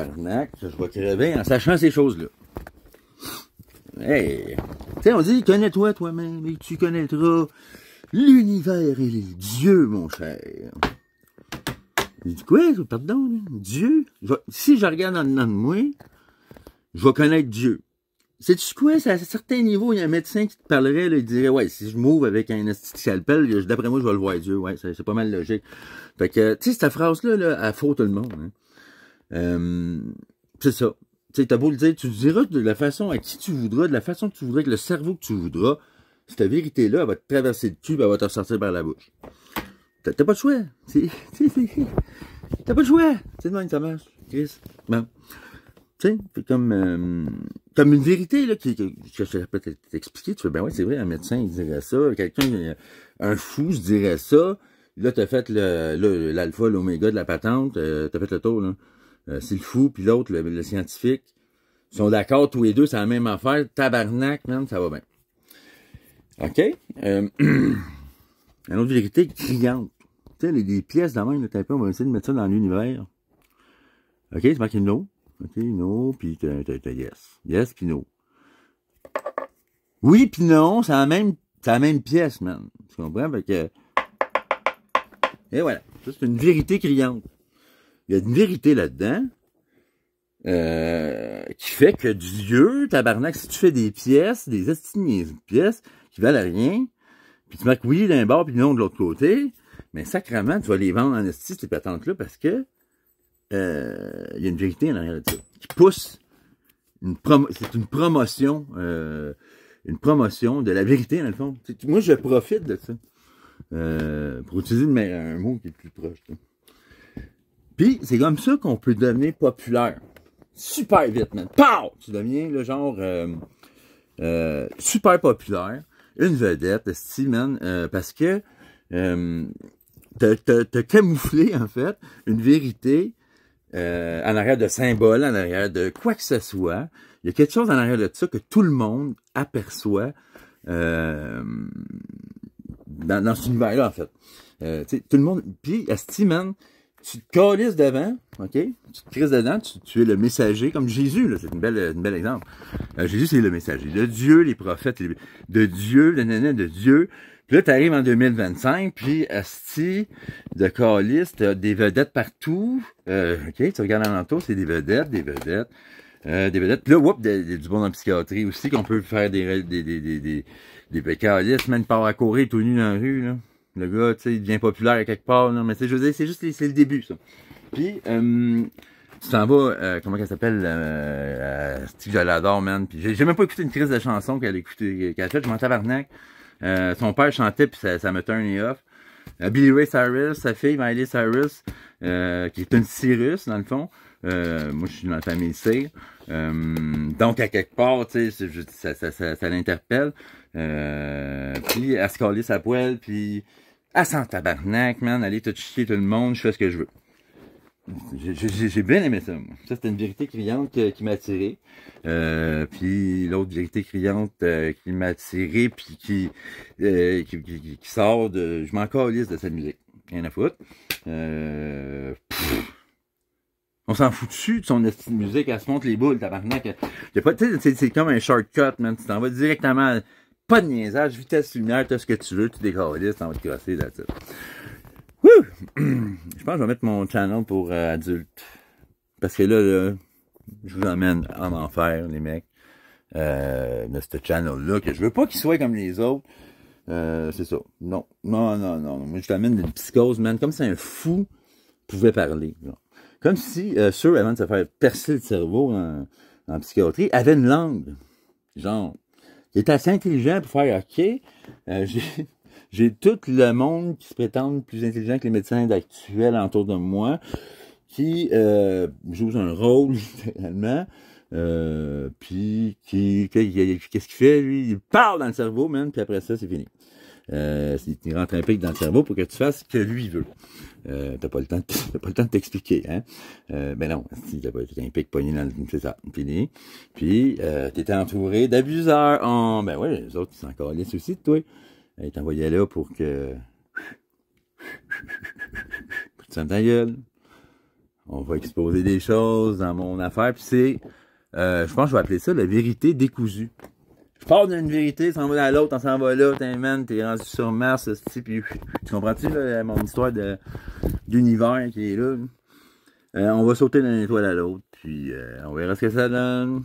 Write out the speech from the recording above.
Arnaque, je vais crever en sachant ces choses-là. Hey! Tu sais, on dit, connais-toi toi-même et tu connaîtras l'univers et les dieux, mon cher. Il dit quoi? Pardon, Dieu? Si je regarde en dedans de moi, je vais connaître Dieu. Sais-tu quoi? À certains niveaux, il y a un médecin qui te parlerait, là, il dirait, ouais, si je m'ouvre avec un scalpel, d'après moi, je vais le voir Dieu. Ouais, c'est pas mal logique. Fait que, tu sais, cette phrase-là, là, elle faut tout le monde. Hein. C'est ça. Tu sais, t'as beau le dire, tu diras de la façon à qui tu voudras, de la façon que tu voudras, avec le cerveau que tu voudras. Cette vérité-là, elle va te traverser le cul, elle va te ressortir par la bouche. T'as pas de choix. T'as pas de choix. C'est de même que ça marche, Chris. Bon. Tu sais, c'est comme une vérité, là, que je peux t'expliquer. Tu fais, ben ouais, c'est vrai, un médecin, il dirait ça. Quelqu'un, un fou, je dirais ça. Là, t'as fait l'alpha, l'oméga de la patente. T'as fait le tour, là. C'est le fou, puis l'autre, le scientifique. Ils sont d'accord, tous les deux, c'est la même affaire. Tabarnak, man, ça va bien. OK? Une autre vérité criante. Tu sais, les pièces dans même, on va essayer de mettre ça dans l'univers. OK, c'est marqué no. OK, no, puis t'as yes. Yes, puis no. Oui, puis non, c'est la même pièce, man. Tu comprends? Fait que... Et voilà. Ça, c'est une vérité criante. Il y a une vérité là-dedans qui fait que Dieu, tabarnak, si tu fais des pièces, des estimées de pièces qui valent rien, puis tu marques oui d'un bord puis non de l'autre côté, mais sacrément, tu vas les vendre en esti, ces patentes-là, parce que il y a une vérité en arrière de ça, qui pousse c'est une promotion de la vérité, dans le fond. Moi, je profite de ça. Pour utiliser un mot qui est plus proche. Puis, c'est comme ça qu'on peut devenir populaire. Super vite, man. Pow! Tu deviens le genre super populaire, une vedette, esti, man, parce que t'as camouflé, en fait, une vérité en arrière de symboles, en arrière de quoi que ce soit. Il y a quelque chose en arrière de ça que tout le monde aperçoit dans cet univers-là, en fait. Tout le monde... Puis, esti, man, tu te calisses devant, OK? Tu te crises dedans, tu es le messager, comme Jésus, là, c'est une belle exemple. Jésus, c'est le messager de Dieu, les prophètes, de Dieu, de Dieu. Puis là, t'arrives en 2025, puis asti, de calice, t'as des vedettes partout. OK, tu regardes en entour, c'est des vedettes. Puis là, whoop, du bon en psychiatrie aussi, qu'on peut faire des calices, même part à courir tout nu dans la rue, là. Le gars, tu sais, il devient populaire à quelque part, là. Mais je veux dire, c'est le début, ça. Puis, tu t'en vas, comment qu'elle s'appelle, Steve, je l'adore, man. Puis j'ai même pas écouté une crise de chanson qu'elle a faite, je m'en tabarnak. Son père chantait, puis ça me turn off. Billy Ray Cyrus, sa fille, Miley Cyrus, qui est une Cyrus, dans le fond. Moi, je suis dans la famille Cyr. Donc, à quelque part, tu sais, ça l'interpelle. Puis, elle se calait sa poêle, puis elle sent tabarnak, man. Allez tout chier tout le monde, je fais ce que je veux. J'ai bien aimé ça, moi. Ça, c'était une vérité criante qui m'a attiré. Puis l'autre vérité criante qui m'a attiré, puis qui sort de... Je m'en calisse de cette musique. Rien à foutre. On s'en fout dessus de son musique, elle se monte les boules, tabarnak. C'est comme un shortcut, man. Tu t'en vas directement... Pas de niaisage, vitesse lumière, t'as ce que tu veux, tu décalisses, t'en vas te crosser là-dessus. Wouh! Je pense que je vais mettre mon channel pour adultes. Parce que là, je vous emmène en enfer, les mecs. De ce channel-là, que je veux pas qu'il soit comme les autres. C'est ça. Non. Moi, je t'amène d'une psychose, man. Comme si un fou pouvait parler. Genre. Comme si ceux, avant de se faire percer le cerveau en psychiatrie, avaient une langue. Genre, qui était assez intelligent pour faire OK. J'ai tout le monde qui se prétend plus intelligent que les médecins actuels autour de moi, qui joue un rôle, littéralement, puis qu'est-ce qu'il fait, lui? Il parle dans le cerveau, man, puis après ça, c'est fini. Il rentre un pic dans le cerveau pour que tu fasses ce que lui veut. T'as pas le temps de t'expliquer, hein. Ben non, si t'as pas un pic pogné dans le... C'est ça, fini. Puis, t'étais entouré d'abuseurs. Oh, ben ouais, les autres, ils sont encore les soucis de toi. Ils t'envoyaient là pour que... Pour que tu fermes ta gueule. On va exposer des choses dans mon affaire, puis c'est, je pense que je vais appeler ça la vérité décousue. Je pars d'une vérité, s'en va dans l'autre, on s'en va là, t'es rendu sur Mars, puis tu comprends-tu, là, mon histoire d'univers qui est là? On va sauter d'une étoile à l'autre, puis on verra ce que ça donne.